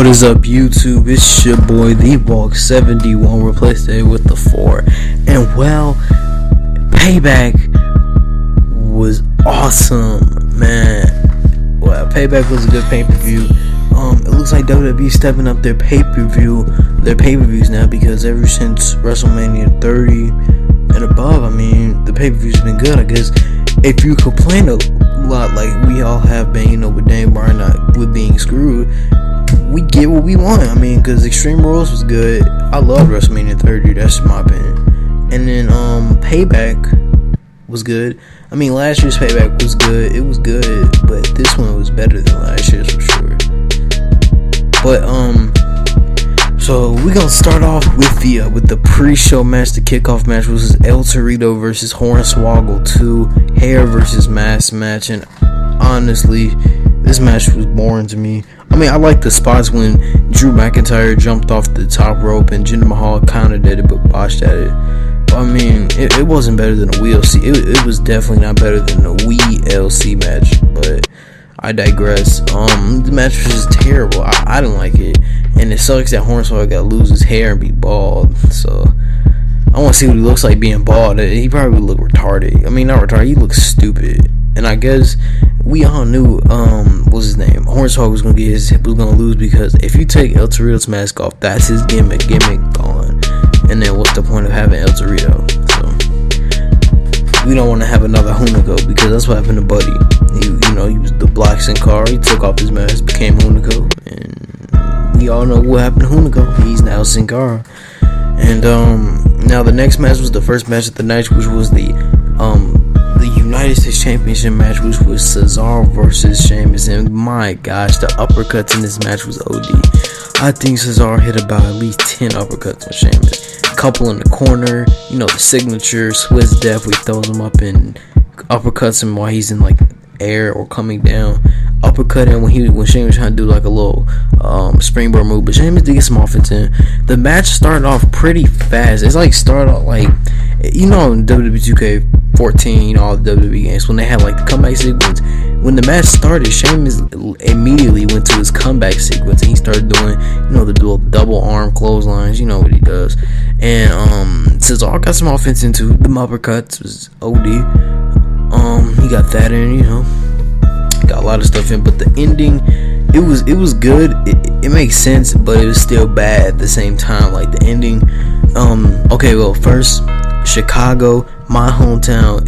What is up, YouTube? It's your boy, the Walk 71. Replaced it with the 4. And well, Payback was awesome, man. Well, Payback was a good pay-per-view. It looks like WWE stepping up their pay-per-views now, because ever since WrestleMania 30 and above, I mean, the pay-per-view's been good. I guess if you complain a lot like we all have been, with Dane Bryan with being screwed, we get what we want. I mean, because Extreme Rules was good. I loved WrestleMania 30. That's my opinion. And then Payback was good. I mean, last year's Payback was good. It was good, but this one was better than last year's for sure. But so we're gonna start off with the pre-show match, the kickoff match, which was El Torito versus Hornswoggle 2 hair versus mask match. And honestly, this match was boring to me. I mean, I like the spots when Drew McIntyre jumped off the top rope and Jinder Mahal kind of did it but botched at it. I mean, it wasn't better than a WLC. It was definitely not better than a WLC match, but I digress. The match was just terrible. I didn't like it, and it sucks that Hornswoggle got to lose his hair and be bald. So I want to see what he looks like being bald. He probably would look retarded. I mean, not retarded. He looks stupid. And I guess we all knew what's his name, Hornswoggle was gonna lose, because if you take El Torito's mask off, that's his gimmick gone. And then what's the point of having El Torito? So we don't want to have another Hunico, because that's what happened to Buddy. He was the Black Sin Cara. He took off his mask, became Hunico, and we all know what happened to Hunico. He's now Sin Cara. And now the next match was the first match of the night, which was the United States Championship match, which was Cesaro versus Sheamus. And my gosh, the uppercuts in this match was OD. I think Cesaro hit about at least 10 uppercuts on Sheamus. A couple in the corner, the signature Swiss Death, where he throws him up and uppercuts him while he's in like air or coming down. Uppercut him when Sheamus was trying to do like a little springboard move, but Sheamus did get some offense in. The match started off pretty fast. It's like started off like, in WWE 2K14, all the WWE games, when they had like the comeback sequence. When the match started, Sheamus immediately went to his comeback sequence, and he started doing, the little double arm clotheslines. You know what he does. And Cesaro got some offense into the uppercuts. Was OD. He got that in, got a lot of stuff in, but the ending, it was good. It makes sense, but it was still bad at the same time. Like the ending. Okay, well, first, Chicago, my hometown.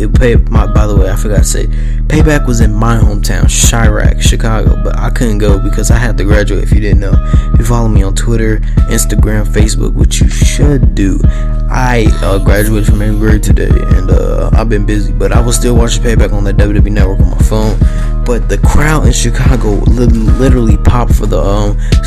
By the way, I forgot to say, Payback was in my hometown, Chirac, Chicago, but I couldn't go because I had to graduate. If you didn't know, if you follow me on Twitter, Instagram, Facebook, which you should do, I graduated from 8th grade today, and I've been busy, but I was still watching Payback on the WWE Network on my phone. But the crowd in Chicago literally popped for the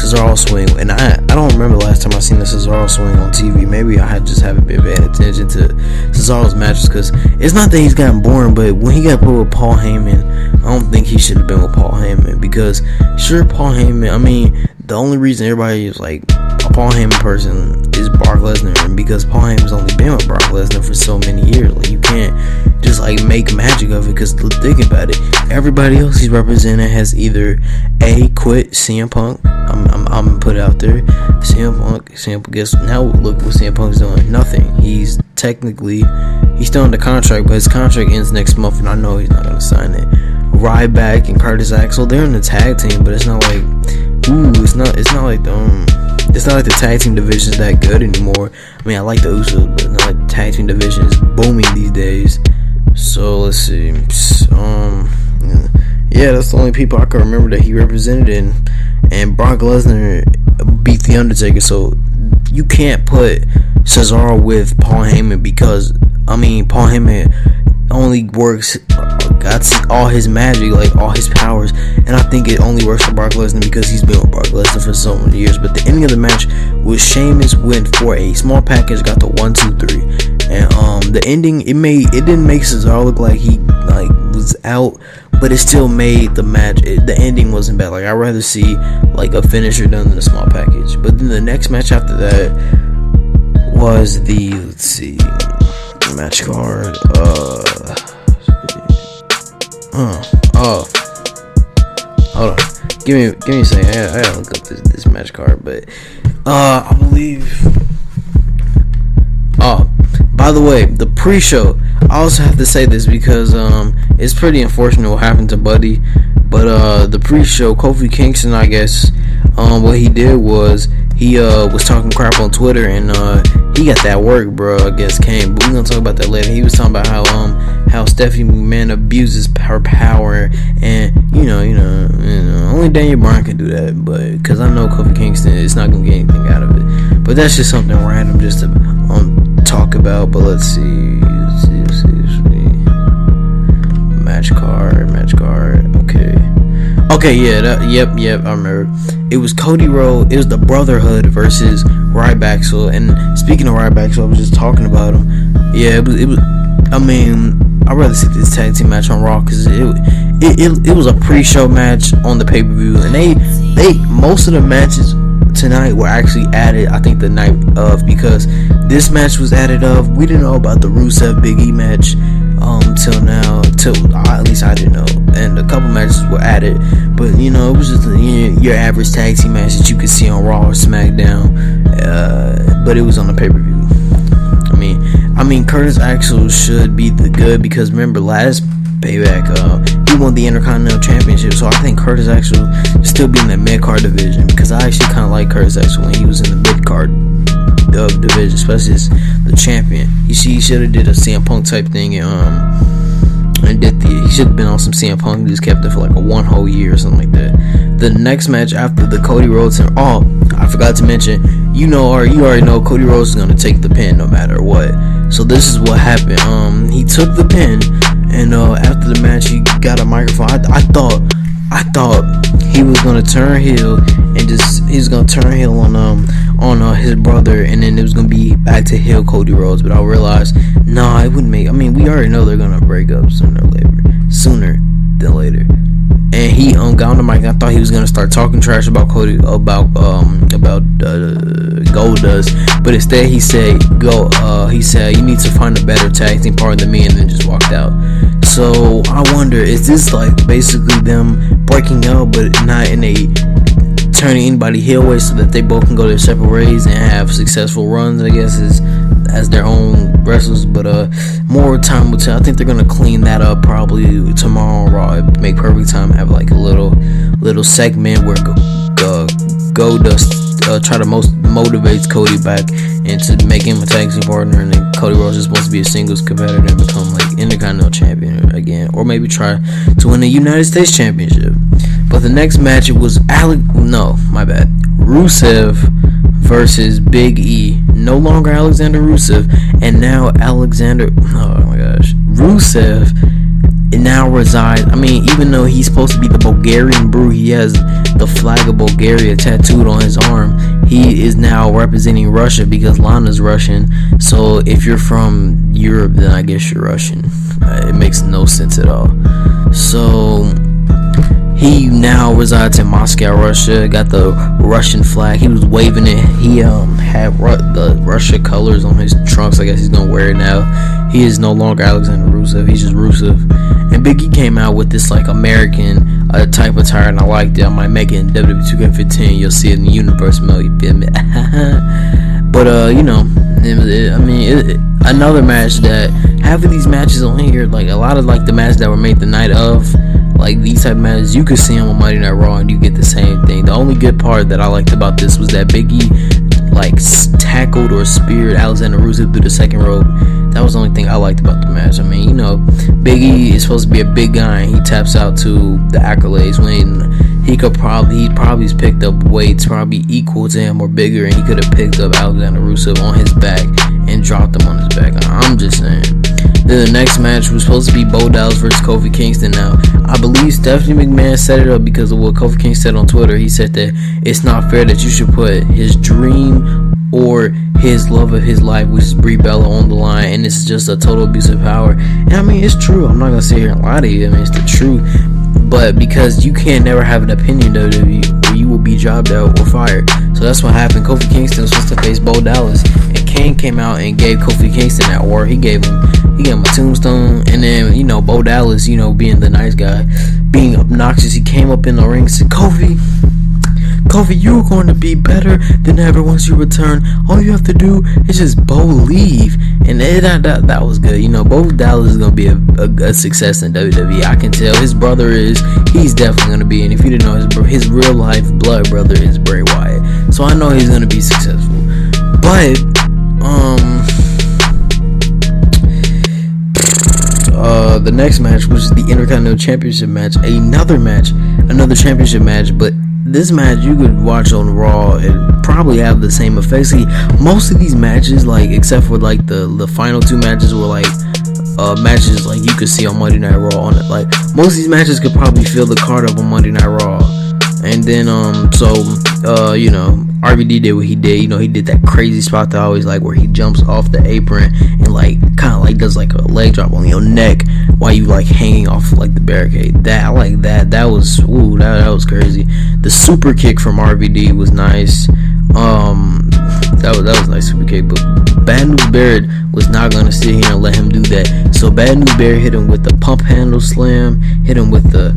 Cesaro swing, and I don't remember the last time I seen the Cesaro swing on TV. Maybe I just haven't been paying attention to Cesaro's matches, because it's not that he's gotten boring, but when he got put with Paul Heyman, I don't think he should have been with Paul Heyman, because sure, Paul Heyman, I mean, the only reason everybody is like a Paul Heyman person is Brock Lesnar, and because Paul Heyman's only been with Brock Lesnar for so many years, like you can't just like make magic of it, because think about it, everybody else he's represented has either A, quit CM Punk. I'm gonna put it out there, CM Punk, guess now look what CM Punk's doing. Nothing. He's still under contract, but his contract ends next month, and I know he's not gonna sign it. Ryback and Curtis Axel, they're in the tag team, but it's not like it's not like the tag team division is that good anymore. I mean, I like the Usos, but it's not like the tag team division is booming these days. So let's see. Yeah, that's the only people I can remember that he represented, and Brock Lesnar beat The Undertaker. So you can't put Cesaro with Paul Heyman, because Paul Heyman only got all his magic, like all his powers, and I think it only works for Brock Lesnar because he's been with Brock Lesnar for so many years. But the ending of the match was Sheamus went for a small package, got the 1, 2, 3, and the ending it didn't make Cesaro look like he was out, but it still made the match. The ending wasn't bad. Like, I'd rather see like a finisher done than a small package. But then the next match after that was the match card. Hold on. Give me a second. I gotta look up this match card, but I believe. Oh, by the way, the pre-show. I also have to say this because it's pretty unfortunate what happened to Buddy. But the pre-show, Kofi Kingston, I guess, what he did was he was talking crap on Twitter, and he got that work, bro, against Kane. But we're gonna talk about that later. He was talking about how Stephanie McMahon abuses her power, and you know, only Daniel Bryan can do that. But because I know Kofi Kingston is not gonna get anything out of it. But that's just something random just to talk about. But let's see. Match card. Okay, yeah, yep, I remember. It was Cody Rhodes. It was the Brotherhood versus Axel. And speaking of Axel, I was just talking about him. Yeah, it was. I mean, I'd rather see this tag team match on Raw because it was a pre-show match on the pay-per-view, and they most of the matches tonight were actually added, I think, the night of, because this match was added of. We didn't know about the Rusev Big E match till now, at least I didn't know, and a couple matches were added, but it was just your average tag team match that you could see on Raw or SmackDown, but it was on the pay-per-view. I mean Curtis Axel should be the good, because remember last Payback, he won the Intercontinental Championship, so I think Curtis Axel should still be in that mid-card division, because I actually kind of like Curtis Axel when he was in the mid-card division, especially as the champion. He should have did a CM Punk type thing, and he should have been on some CM Punk. He just kept it for like one whole year or something like that. The next match after the Cody Rhodes, and I forgot to mention, you already know Cody Rhodes is gonna take the pin no matter what. So this is what happened. He took the pin, and after the match, he got a microphone. I thought he was gonna turn heel, and he was gonna turn heel on his brother, and then it was gonna be back to heel Cody Rhodes. But I realized, nah, it wouldn't make. I mean, we already know they're gonna break up sooner than later. And he got on the mic. I thought he was gonna start talking trash about Cody, about Goldust, but instead he said, you need to find a better tag team partner than me, and then just walked out. So I wonder, is this like basically them breaking up, but not in a turning anybody heel way, so that they both can go their separate ways and have successful runs, I guess, as their own wrestlers? But more time will tell. I think they're gonna clean that up probably tomorrow on Raw. It'd make perfect time to have like a little segment where Goldust try to motivates Cody back into make him a tag team partner, and then Cody Rhodes is supposed to be a singles competitor and become like Intercontinental Champion again, or maybe try to win the United States Championship. But the next match, it was Rusev versus Big E. No longer Alexander Rusev, and now Rusev now resides. I mean, even though he's supposed to be the Bulgarian Brew, he has the flag of Bulgaria tattooed on his arm. He is now representing Russia because Lana's Russian. So if you're from Europe, then I guess you're Russian. It makes no sense at all. So he now resides in Moscow, Russia. Got the Russian flag. He was waving it. He had the Russia colors on his trunks. I guess he's gonna wear it now. He is no longer Alexander Rusev. He's just Rusev. And Big E came out with this like American type of attire, and I liked it. I might make it in WWE 2K15. You'll see it in the universe, Mel. You feel me? But another match that half of these matches on here, like a lot of like the matches that were made the night of, like these type of matches, you could see them on Monday Night Raw and you get the same thing. The only good part that I liked about this was that Big E like tackled or speared Alexander Rusev through the second rope. That was the only thing I liked about the match. I mean, Big E is supposed to be a big guy, and he taps out to the accolades when he probably picked up weights probably equal to him or bigger, and he could have picked up Alexander Rusev on his back and dropped him on his back. I'm just saying. Then the next match was supposed to be Bo Dallas versus Kofi Kingston. Now, I believe Stephanie McMahon set it up because of what Kofi Kingston said on Twitter. He said that it's not fair that you should put his dream or his love of his life, which is Brie Bella, on the line, and it's just a total abuse of power. And I mean, it's true. I'm not gonna sit here and lie to you. I mean, it's the truth. But because you can't never have an opinion, WWE, or you will be jobbed out or fired. So that's what happened. Kofi Kingston was supposed to face Bo Dallas, and Kane came out and gave Kofi Kingston that war. He gave him He gave him a tombstone. And then, you know, Bo Dallas, you know, being the nice guy, being obnoxious, he came up in the ring and said, Kofi, you're going to be better than ever once you return. All you have to do is just Bo leave. And that was good. You know, Bo Dallas is going to be a success in WWE. I can tell. His brother is. He's definitely going to be. And if you didn't know, his real life blood brother is Bray Wyatt. So I know he's going to be successful. But, the next match, which is the Intercontinental Championship match, another championship match, but this match you could watch on Raw and probably have the same effects. See, most of these matches, like except for like the final two matches, were like matches like you could see on Monday Night Raw. On it, like most of these matches could probably fill the card up on Monday Night Raw. And then you know, RVD did what he did. You know, he did that crazy spot that I always like, where he jumps off the apron and like kind of like does like a leg drop on your neck while you like hanging off like the barricade. That I like that. That was that was crazy. The super kick from RVD was nice. That was nice super kick. But Bad News Barrett was not gonna sit here and let him do that. So Bad News Barrett hit him with the pump handle slam, hit him with the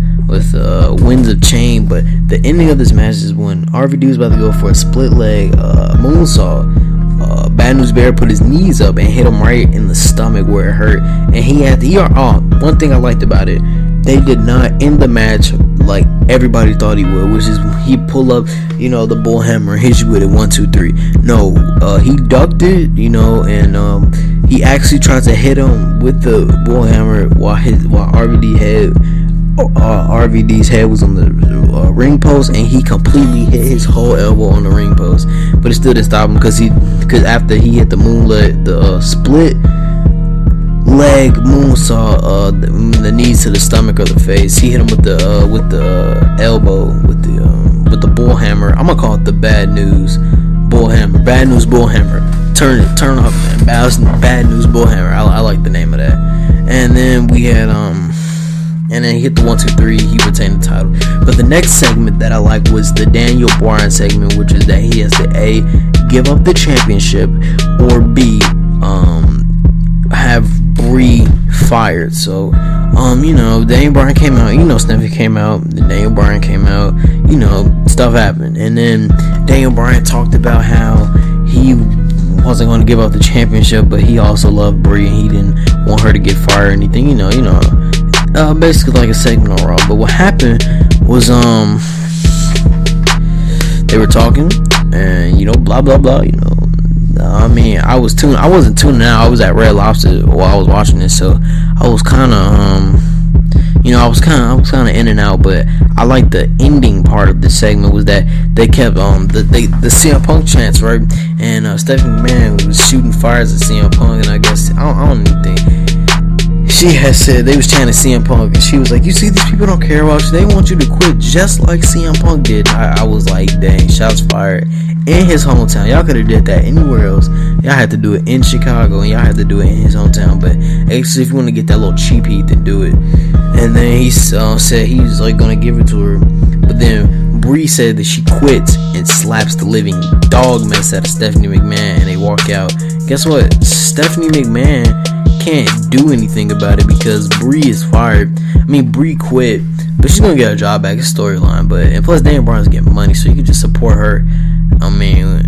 winds of chain. But the ending of this match is when RVD was about to go for a split leg moonsault. Bad News Barrett put his knees up and hit him right in the stomach where it hurt. And he had one thing I liked about it, they did not end the match like everybody thought he would, which is he pull up, you know, the bull hammer and hit you with it 1, 2, 3. No, he ducked it, you know, and he actually tried to hit him with the bull hammer while RVD's head was on the ring post, and he completely hit his whole elbow on the ring post. But it still didn't stop him because after he hit the split leg moonsault, the knees to the stomach or the face, he hit him with the elbow with the bull hammer. I'm gonna call it the Bad News Bull Hammer. Bad News Bull Hammer. Turn up, man. Bad News Bull Hammer. I like the name of that. And then we had and then he hit the 1, 2, 3. He retained the title. But the next segment that I like was the Daniel Bryan segment, which is that he has to A, give up the championship, or B, have Brie fired. So, you know, Daniel Bryan came out. You know, Seth came out. Daniel Bryan came out. You know, stuff happened. And then Daniel Bryan talked about how he wasn't going to give up the championship, but he also loved Brie and he didn't want her to get fired or anything. You know. Basically like a segment on Raw. But what happened was they were talking and, you know, blah blah blah, you know. I mean, I wasn't tuning out. I was at Red Lobster while I was watching this, so I was kind of you know, I was kind of in and out. But I like the ending part of the segment was that they kept the CM Punk chants, right? And Stephanie McMahon was shooting fires at CM Punk, and I guess I don't even think she had said they was chanting CM Punk, and she was like, you see, these people don't care about you. They want you to quit just like CM Punk did. I was like, dang, shots fired in his hometown. Y'all could have did that anywhere else. Y'all had to do it in Chicago, and y'all had to do it in his hometown. But actually, if you want to get that little cheap heat, then do it. And then he said he was like gonna give it to her, but then Brie said that she quits and slaps the living dog mess out of Stephanie McMahon, and they walk out. Guess what? Stephanie McMahon can't do anything about it because Brie is fired. I mean, Brie quit, but she's gonna get her job back. It's storyline. And plus Daniel Bryan's getting money, so you can just support her. I mean,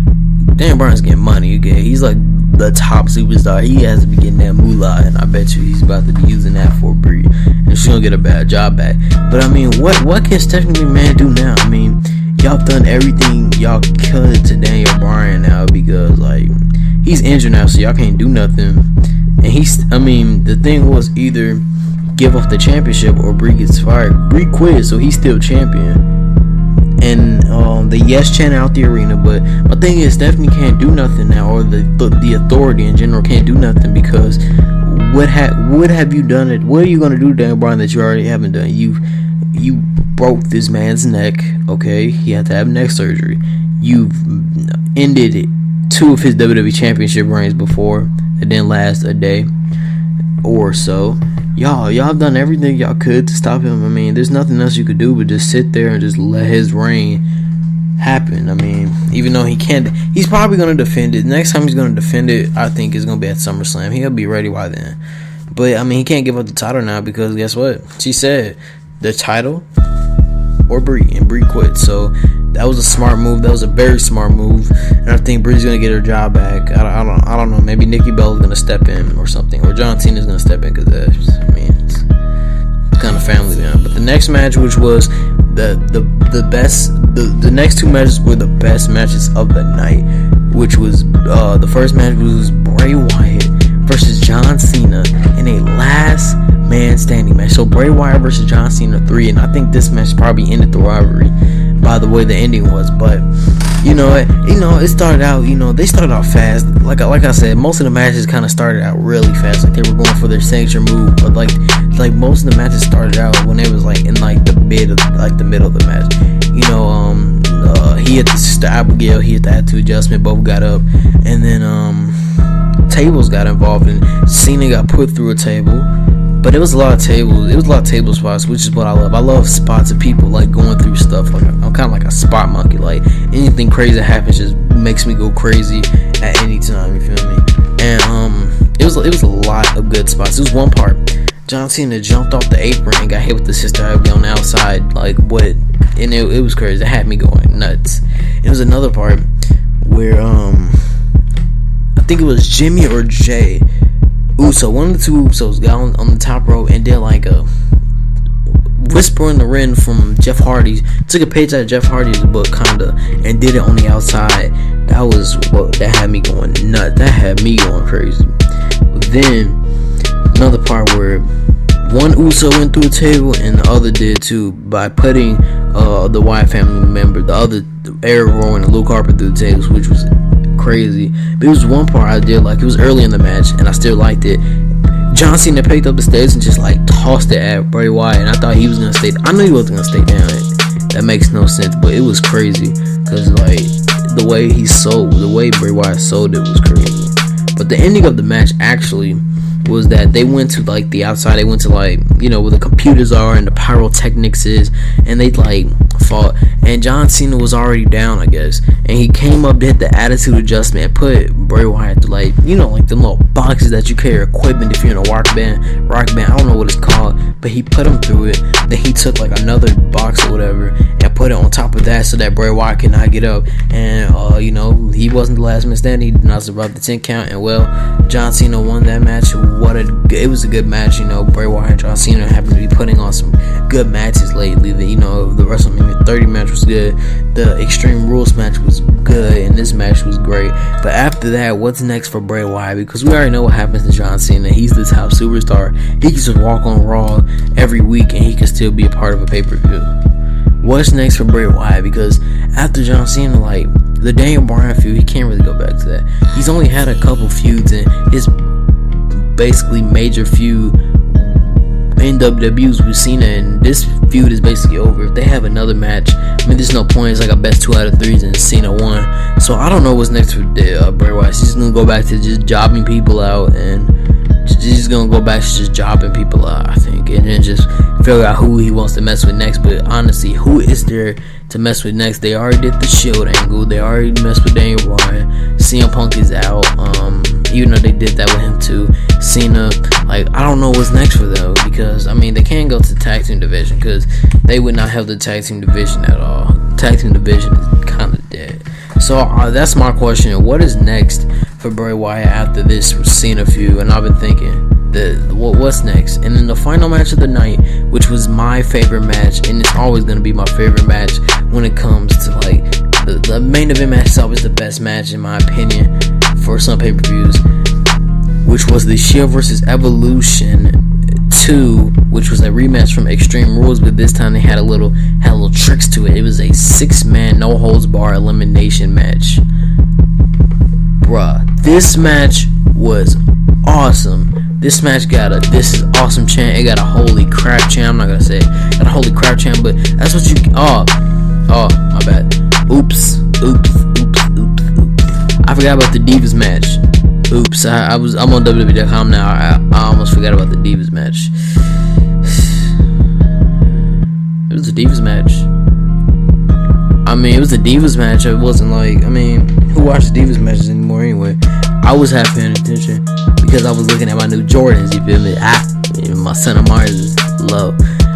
Daniel Bryan's getting money. He's like the top superstar. He has to be getting that moolah, and I bet you he's about to be using that for Brie, and she's gonna get a bad job back. But I mean, what can Stephanie McMahon do now? I mean, y'all done everything y'all could to Daniel Bryan now, because like he's injured now, so y'all can't do nothing. And I mean, the thing was either give up the championship or Brie gets fired. Brie quit, so he's still champion. And the yes chant out the arena. But my thing is, Stephanie can't do nothing now, or the authority in general can't do nothing, because what have you done? What are you gonna do to Daniel Bryan that you already haven't done? You broke this man's neck. Okay, he had to have neck surgery. You've ended 2 of his WWE Championship reigns before. It didn't last a day or so. Y'all have done everything y'all could to stop him. I mean, there's nothing else you could do but just sit there and just let his reign happen. I mean, even though he can't, he's probably going to defend it. Next time he's going to defend it, I think, is going to be at SummerSlam. He'll be ready by then. But I mean, he can't give up the title now because guess what? She said the title or Brie, and Brie quit. So that was a smart move. That was a very smart move, and I think Brie's gonna get her job back. I don't know. Maybe Nikki Bella's gonna step in or something, or John Cena's gonna step in because I mean it's kind of family now. But the next match, which was the best, the next two matches were the best matches of the night. Which was the first match was Bray Wyatt versus John Cena in a last man standing match. So Bray Wyatt versus John Cena 3, and I think this match probably ended the rivalry by the way the ending was. But it started out, they started out fast. Like I said, most of the matches kind of started out really fast. Like they were going for their signature move, but like most of the matches started out when it was like in like the middle of the match. He hit the Sister Abigail, he hit the Attitude Adjustment, both got up, and then tables got involved, and Cena got put through a table. But it was a lot of tables. It was a lot of table spots, which is what I love. I love spots of people like going through stuff. Like I'm kind of like a spot monkey. Like anything crazy that happens just makes me go crazy at any time. You feel me? And it was a lot of good spots. There was one part, John Cena jumped off the apron and got hit with the Sister Abigail on the outside. Like what? And it was crazy. It had me going nuts. It was another part where I think it was Jimmy or Jay Uso, one of the two Usos, got on the top rope and did like a whisper in the ring from Jeff Hardy's. Took a page out of Jeff Hardy's book, kinda, and did it on the outside. That had me going nuts. That had me going crazy. But then another part where one Uso went through a table and the other did too by putting the Wyatt family member, the other Eric Rowan and Luke Harper through the tables, which was crazy. But it was one part I did like. It was early in the match and I still liked it. John Cena picked up the stage and just like tossed it at Bray Wyatt, and I thought he was gonna stay. I knew he wasn't gonna stay down. That makes no sense, but it was crazy because like the way Bray Wyatt sold it was crazy. But the ending of the match actually was that they went to like the outside. They went to like where the computers are and the pyrotechnics is, and they like fought. And John Cena was already down, I guess, and he came up, did the Attitude Adjustment, and put Bray Wyatt through like like the little boxes that you carry equipment if you're in a rock band. I don't know what it's called, but he put him through it. Then he took like another box or whatever and put it on top of that so that Bray Wyatt could not get up. And he wasn't the last man standing. He did not survive the 10 count. And well, John Cena won that match. It was a good match. Bray Wyatt and John Cena happened to be putting on some good matches lately. The WrestleMania 30 match was good. The Extreme Rules match was good, and this match was great. But after that, what's next for Bray Wyatt? Because we already know what happens to John Cena. He's the top superstar. He can just walk on Raw every week, and he can still be a part of a pay-per-view. What's next for Bray Wyatt? Because after John Cena, like the Daniel Bryan feud, he can't really go back to that. He's only had a couple feuds, and his basically major feud in WWE's with Cena, and this feud is basically over. If they have another match, there's no point. It's like a best 2 out of 3s and Cena won. So I don't know what's next for Bray Wyatt. He's just gonna go back to just jobbing people out, and he's gonna go back to just jobbing people out, I think, and then just figure out who he wants to mess with next. But honestly, who is there to mess with next? They already did the Shield angle. They already messed with Daniel Bryan. CM Punk is out. Even though they did that with him too. Cena, like, I don't know what's next for them, because they can't go to the tag team division because they would not have the tag team division at all. Tag team division is kind of dead. So that's my question. What is next for Bray Wyatt after this Cena feud? And I've been thinking, what's next? And then the final match of the night, which was my favorite match, and it's always going to be my favorite match when it comes to like the main event match is always the best match in my opinion for some pay-per-views, which was the Shield vs. Evolution 2, which was a rematch from Extreme Rules, but this time they had a little tricks to it. It was a 6-man no holds bar elimination match. Bruh, this match was awesome. This match got a "this is awesome" chant. It got a "holy crap" chant. I'm not gonna say it. Got a "holy crap" chant, but that's what you. Oh, my bad. Oops. I forgot about the Divas match. Oops. I'm on WWE.com now. I almost forgot about the Divas match. It was a Divas match. It was a Divas match. It wasn't like, who watches Divas matches anymore anyway? I was half paying attention because I was looking at my new Jordans. You feel me? My son of Mars is low.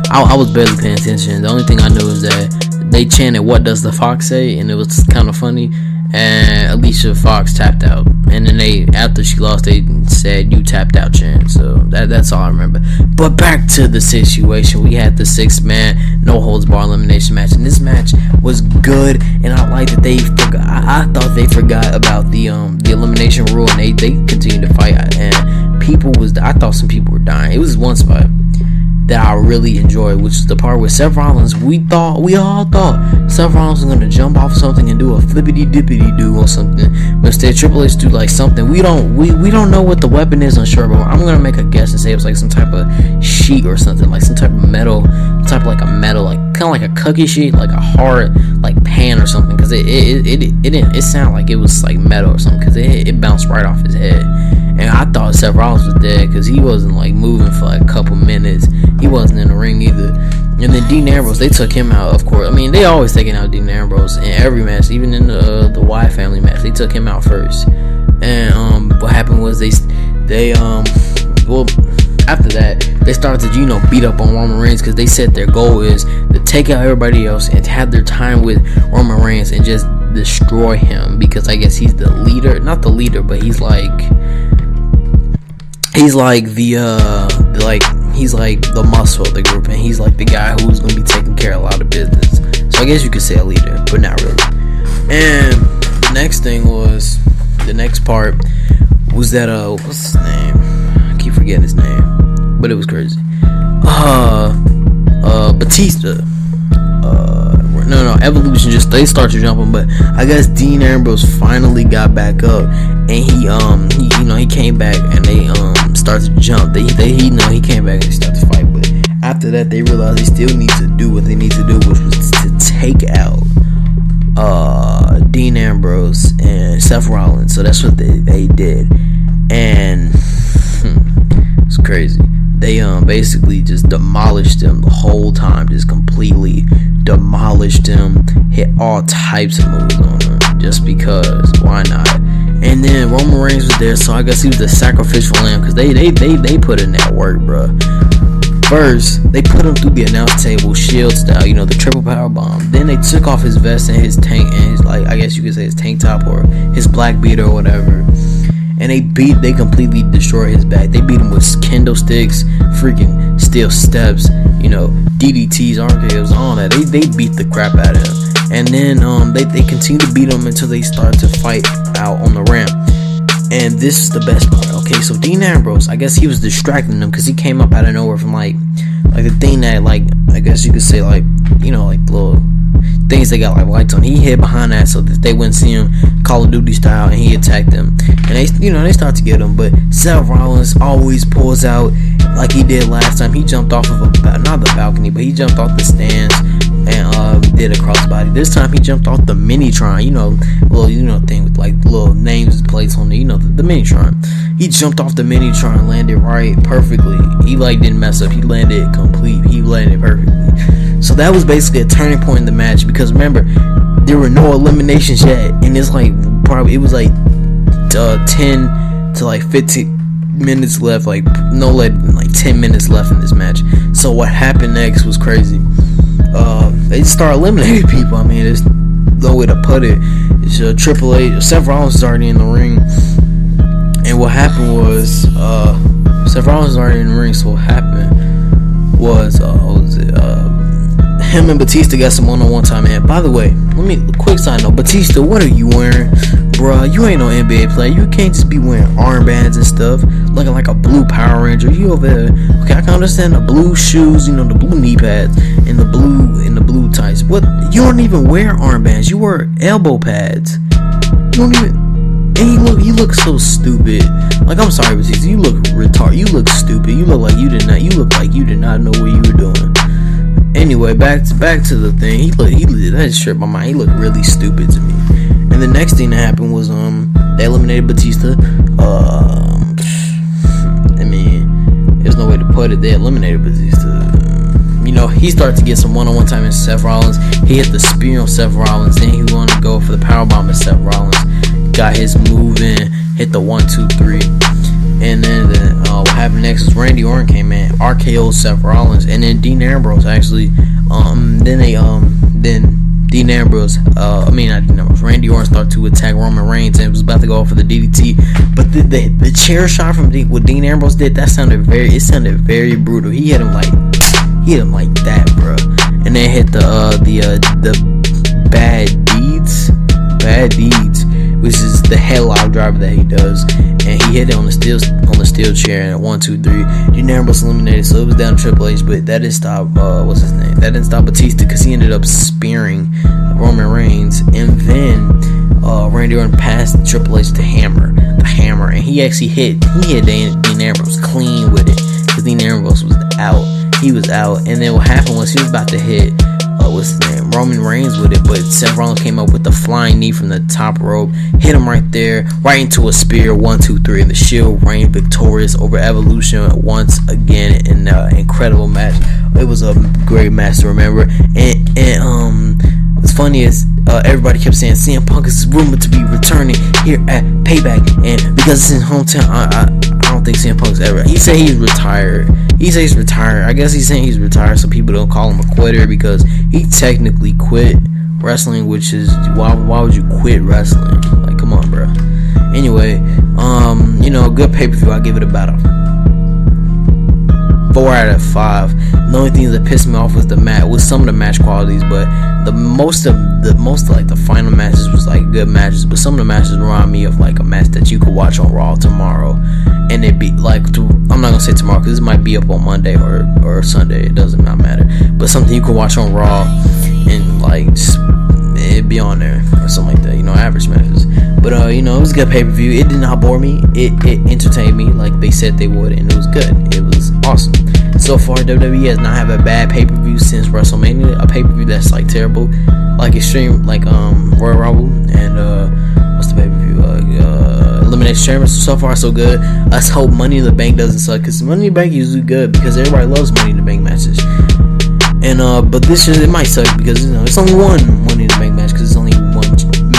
I was barely paying attention. The only thing I knew is that they chanted, "What does the fox say?" And it was kind of funny. And Alicia Fox tapped out, and then after she lost, they said, "You tapped out, chant." So that's all I remember. But back to the situation, we had the 6-man no holds bar elimination match, and this match was good. And I like that they forgot. I thought they forgot about the elimination rule, and they continued to fight. And I thought some people were dying. It was one spot that I really enjoyed, which is the part where Seth Rollins, we all thought Seth Rollins was gonna jump off something and do a flippity dippity do or something, but instead Triple H do like something. We don't know what the weapon is, unsure, but I'm gonna make a guess and say it was like some type of sheet or something, like some type of metal, like kind of like a cookie sheet, like a hard like pan or something, because it sounded like it was like metal or something, because it bounced right off his head. And I thought Seth Rollins was dead because he wasn't like moving for like a couple minutes. He wasn't in the ring either. And then Dean Ambrose, they took him out, of course. I mean, they always taking out Dean Ambrose in every match, even in the Wyatt family match. They took him out first. And what happened was after that, they started to, beat up on Roman Reigns, because they said their goal is to take out everybody else and have their time with Roman Reigns and just destroy him, because I guess he's the leader. Not the leader, but he's like the muscle of the group, and he's like the guy who's gonna be taking care of a lot of business. So I guess you could say a leader, but not really. And the next part was that what's his name? I keep forgetting his name, but it was crazy. Batista. No, Evolution they start to jump him, but I guess Dean Ambrose finally got back up, and he came back, and they started to jump. He came back and they started to fight, but after that they realized they still need to do what they need to do, which was to take out Dean Ambrose and Seth Rollins. So that's what they did, and it's crazy. They basically just demolished him the whole time, just completely demolished him, hit all types of moves on him, just because, why not? And then Roman Reigns was there, so I guess he was the sacrificial lamb, because they put in that work, bro. First, they put him through the announce table, shield style, the triple power bomb. Then they took off his vest and his tank, and his, like, I guess you could say his tank top or his black beater or whatever. And they completely destroyed his back. They beat him with kendo sticks, freaking steel steps, DDTs, RKOs, all that. They beat the crap out of him. And then they continue to beat him until they start to fight out on the ramp. And this is the best part. Okay, so Dean Ambrose, I guess he was distracting them because he came up out of nowhere from like the thing that, like, I guess you could say, like, like little things they got like lights on. He hid behind that so that they wouldn't see him, Call of Duty style, and he attacked them. And they start to get him, but Seth Rollins always pulls out like he did last time. He jumped off of not the balcony, but he jumped off the stands and did a crossbody. This time he jumped off the Minitron, little thing with like little names placed on the the Minitron. He jumped off the Minitron and landed right perfectly. He didn't mess up. He landed complete. He landed perfectly. So that was basically a turning point in the match, because remember, there were no eliminations yet, and it's like it was 10 to like 15 minutes left, like no less than like 10 minutes left in this match. So what happened next was crazy. They start eliminating people. I mean, there's no way to put it. It's Triple H, Seth Rollins was already in the ring, and what happened was Seth Rollins was already in the ring. So what happened was him and Batista got some one-on-one time. And by the way, quick side note, Batista, what are you wearing, bruh? You ain't no NBA player. You can't just be wearing armbands and stuff, looking like a blue Power Ranger. You over there? Okay, I can understand the blue shoes, the blue knee pads, and the blue tights. What? You don't even wear armbands. You wear elbow pads. You don't even. And you look so stupid. Like, I'm sorry, Batista, you look retarded. You look stupid. You look like you did not know what you were doing. Anyway, back to the thing. He that just tripped my mind. He looked really stupid to me. And the next thing that happened was they eliminated Batista. I mean, there's no way to put it. They eliminated Batista. He started to get some one-on-one time in Seth Rollins. He hit the spear on Seth Rollins. Then he wanted to go for the powerbomb with Seth Rollins. Got his move in. hit the 1, 2, 3. And then what happened next was Randy Orton came in, RKO Seth Rollins, and then Dean Ambrose actually. Then Dean Ambrose, not Dean Ambrose, Randy Orton started to attack Roman Reigns and was about to go for the DDT, but the chair shot from what Dean Ambrose did, that sounded very brutal. He hit him like that, bro. And then hit the Bad Deeds, which is the headlock driver that he does, and he hit it on the steel chair, and 1, 2, 3. Dean Ambrose eliminated, so it was down to Triple H, but that didn't stop that didn't stop Batista, because he ended up spearing Roman Reigns, and then Randy Orton passed Triple H the hammer, and he actually hit Dean Ambrose clean with it, because Dean Ambrose was out. He was out, and then what happened was he was about to hit Roman Reigns with it, but Seth Rollins came up with the flying knee from the top rope, hit him right there, right into a spear, 1, 2, 3, and the Shield reigned victorious over Evolution once again in an incredible match. It was a great match to remember, and what's funny is everybody kept saying CM Punk is rumored to be returning here at Payback, and because it's his hometown, I don't think CM Punk's ever. He said he's retired. I guess he's saying he's retired so people don't call him a quitter, because he technically quit wrestling, which is why would you quit wrestling? Like, come on, bro. Anyway, good pay-per-view. I give it about a 4 out of 5. The only thing that pissed me off was some of the match qualities, but the most like the final matches was like good matches, but some of the matches remind me of like a match that you could watch on Raw tomorrow, and it'd be like, I'm not gonna say tomorrow because this might be up on Monday or Sunday, it doesn't not matter, but something you could watch on Raw and like just, it'd be on there or something like that, average matches. But it was a good pay-per-view. It did not bore me. It entertained me like they said they would, and it was good. It was awesome. So far, WWE has not had a bad pay-per-view since WrestleMania. A pay-per-view that's like terrible, like Extreme, like Royal Rumble, and what's the pay-per-view? Elimination Chamber. So far, so good. Let's hope Money in the Bank doesn't suck, because Money in the Bank is usually good because everybody loves Money in the Bank matches. And but this year it might suck because it's only one Money in the Bank match, because it's only one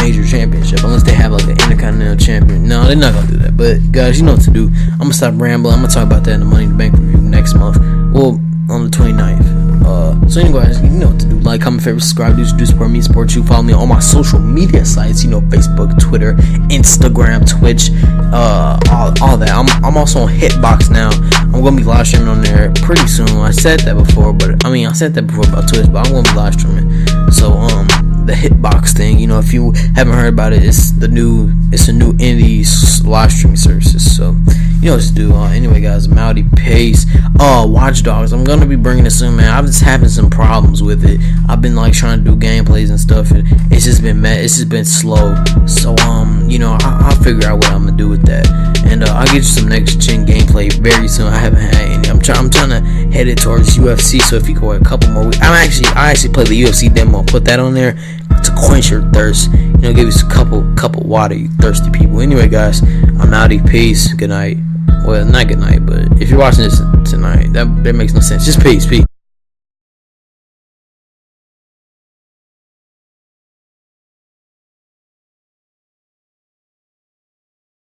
major championship, unless they have like an Intercontinental Champion. No, they're not gonna do that. But guys, you know what to do. I'm gonna stop rambling. I'm gonna talk about that in the Money in the Bank review next month. Well, on the 29th. So anyways, you know what to do. Like, comment, favorite, subscribe, do support me, support you. Follow me on all my social media sites. Facebook, Twitter, Instagram, Twitch, all that. I'm also on Hitbox now. I'm gonna be live streaming on there pretty soon. I said that before about Twitch, but I'm gonna be live streaming. So the Hitbox thing, if you haven't heard about it, it's a new indie live streaming services. So you know what to do. Anyway, guys, I'm out. Peace. Watch Dogs. I'm gonna be bringing this in, man. I'm just having some problems with it. I've been like trying to do gameplays and stuff, and it's just been slow. So I'll figure out what I'm gonna do with that, and I'll get you some next gen gameplay very soon. I haven't had any. I'm trying to head it towards UFC. So if you go a couple more weeks, I actually played the UFC demo. Put that on there to quench your thirst. Give you a couple water, you thirsty people. Anyway, guys, I'm out. Peace. Good night. Well, not good night, but if you're watching this tonight, that makes no sense. Just peace.